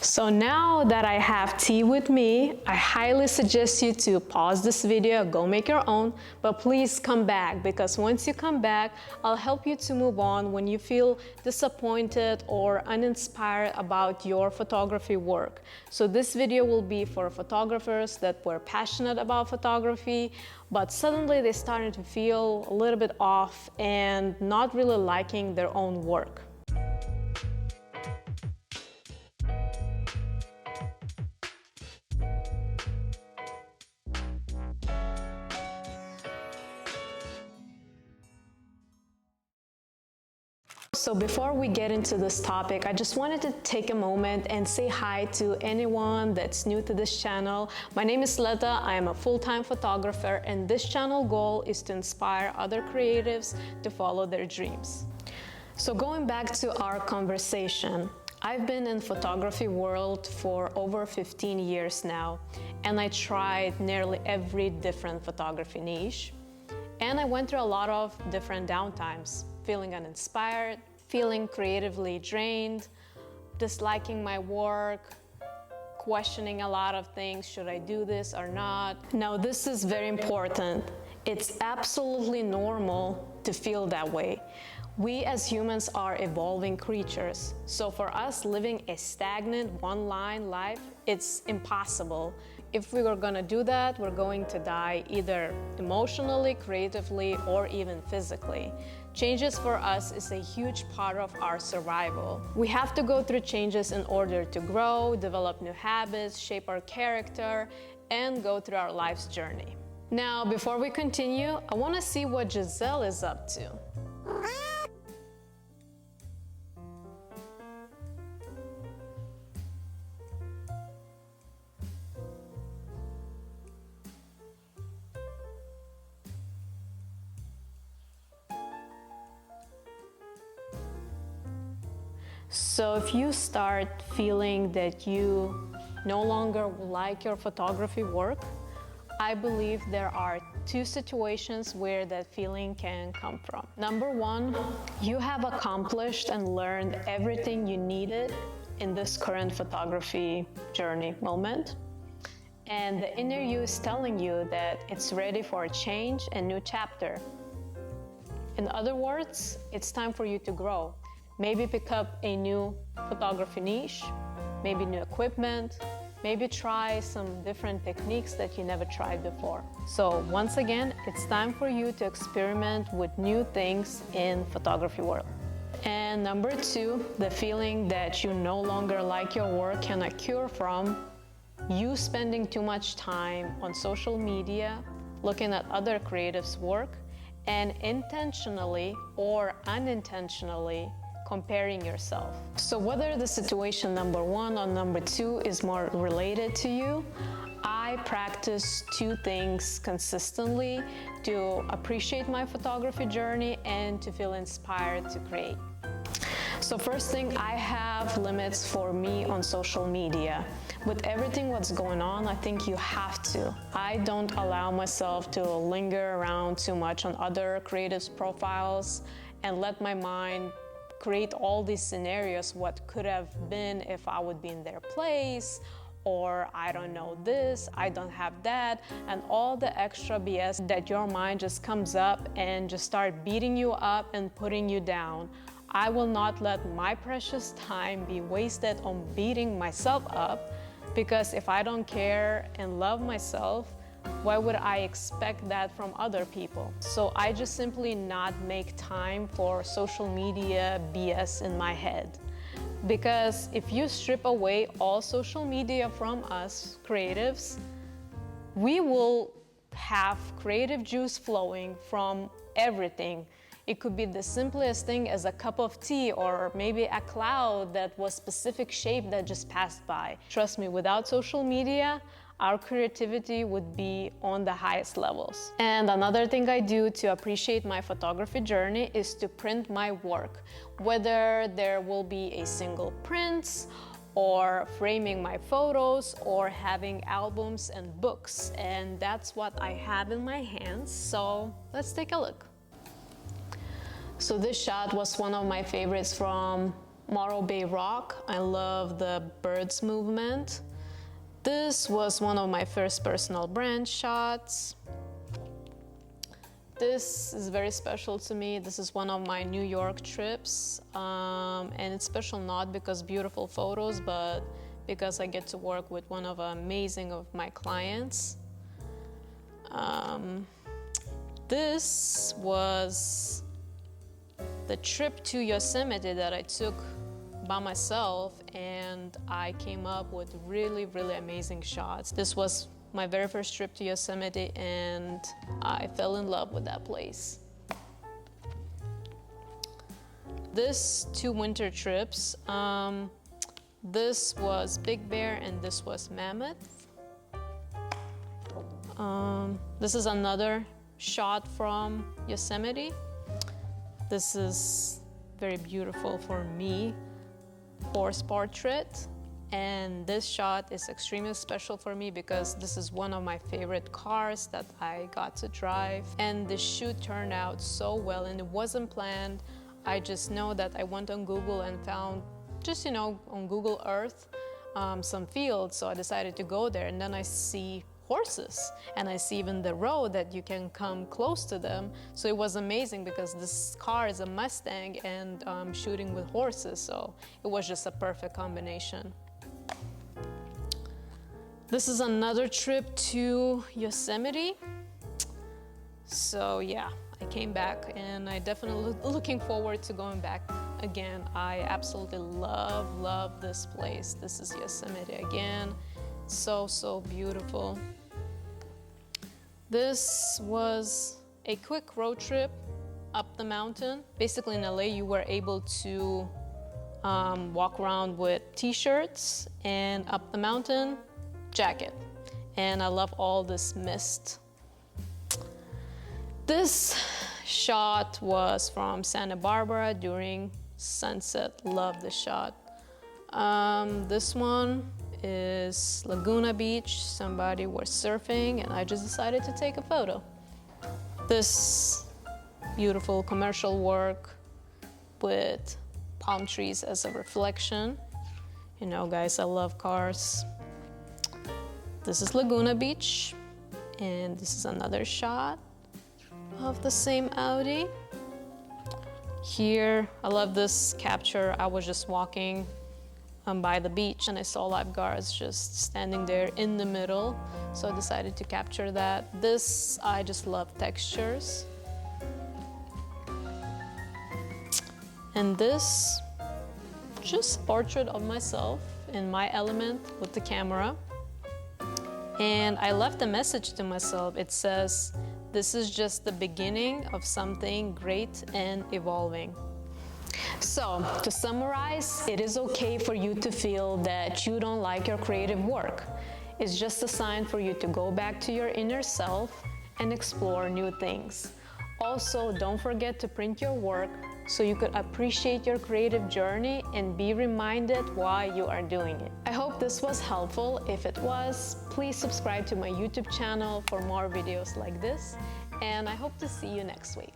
So now that I have tea with me, I highly suggest you to pause this video, go make your own, but please come back, because once you come back, I'll help you to move on when you feel disappointed or uninspired about your photography work. So this video will be for photographers that were passionate about photography, but suddenly they started to feel a little bit off and not really liking their own work. So before we get into this topic, I just wanted to take a moment and say hi to anyone that's new to this channel. My name is Leta, I am a full-time photographer, and this channel goal is to inspire other creatives to follow their dreams. So going back to our conversation, I've been in photography world for over 15 years now, and I tried nearly every different photography niche. And I went through a lot of different downtimes, feeling uninspired, feeling creatively drained, disliking my work, questioning a lot of things, should I do this or not? Now this is very important. It's absolutely normal to feel that way. We as humans are evolving creatures, so for us living a stagnant one-line life, it's impossible. If we were gonna do that, we're going to die either emotionally, creatively, or even physically. Changes for us is a huge part of our survival. We have to go through changes in order to grow, develop new habits, shape our character, and go through our life's journey. Now, before we continue, I wanna see what Giselle is up to. So if you start feeling that you no longer like your photography work, I believe there are two situations where that feeling can come from. Number one, you have accomplished and learned everything you needed in this current photography journey moment. And the inner you is telling you that it's ready for a change and new chapter. In other words, it's time for you to grow. Maybe pick up a new photography niche, maybe new equipment, maybe try some different techniques that you never tried before. So once again, it's time for you to experiment with new things in photography world. And number two, the feeling that you no longer like your work can occur from you spending too much time on social media, looking at other creatives' work, and intentionally or unintentionally comparing yourself. So whether the situation number one or number two is more related to you, I practice two things consistently to appreciate my photography journey and to feel inspired to create. So first thing, I have limits for me on social media. With everything what's going on, I think you have to. I don't allow myself to linger around too much on other creatives' profiles and let my mind create all these scenarios, what could have been if I would be in their place, or I don't know this, I don't have that, and all the extra BS that your mind just comes up and just start beating you up and putting you down. I will not let my precious time be wasted on beating myself up, because if I don't care and love myself, why would I expect that from other people? So I just simply not make time for social media BS in my head. Because if you strip away all social media from us creatives, we will have creative juice flowing from everything. It could be the simplest thing as a cup of tea, or maybe a cloud that was specific shape that just passed by. Trust me, without social media, our creativity would be on the highest levels. And another thing I do to appreciate my photography journey is to print my work, whether there will be a single print or framing my photos or having albums and books. And that's what I have in my hands. So let's take a look. So this shot was one of my favorites from Morro Bay Rock. I love the birds movement. This was one of my first personal brand shots. This is very special to me. This is one of my New York trips. And it's special not because beautiful photos, but because I get to work with one of amazing of my clients. This was the trip to Yosemite that I took by myself, and I came up with really, really amazing shots. This was my very first trip to Yosemite, and I fell in love with that place. This 2 winter trips, this was Big Bear and this was Mammoth. This is another shot from Yosemite. This is very beautiful for me, horse portrait. And this shot is extremely special for me because this is one of my favorite cars that I got to drive. And the shoot turned out so well, and it wasn't planned. I just know that I went on Google and found, just, you know, on Google Earth, some fields. So I decided to go there, and then I see horses, and I see even the road that you can come close to them. So it was amazing because this car is a Mustang and shooting with horses, so it was just a perfect combination. This is another trip to Yosemite. So yeah, I came back and I definitely looking forward to going back again. I absolutely love this place. This is Yosemite again. So beautiful. This was a quick road trip up the mountain. Basically in LA, you were able to walk around with t-shirts, and up the mountain, jacket. And I love all this mist. This shot was from Santa Barbara during sunset. Love the shot. This one is Laguna Beach. Somebody was surfing and I just decided to take a photo. This beautiful commercial work with palm trees as a reflection. You know, guys, I love cars. This is Laguna Beach, and this is another shot of the same Audi. Here, I love this capture. I was just walking by the beach and I saw lifeguards just standing there in the middle, so I decided to capture that. This, I just love textures. And this, just portrait of myself in my element with the camera. And I left a message to myself. It says, "This is just the beginning of something great and evolving." So, to summarize, it is okay for you to feel that you don't like your creative work. It's just a sign for you to go back to your inner self and explore new things. Also, don't forget to print your work so you could appreciate your creative journey and be reminded why you are doing it. I hope this was helpful. If it was, please subscribe to my YouTube channel for more videos like this, and I hope to see you next week.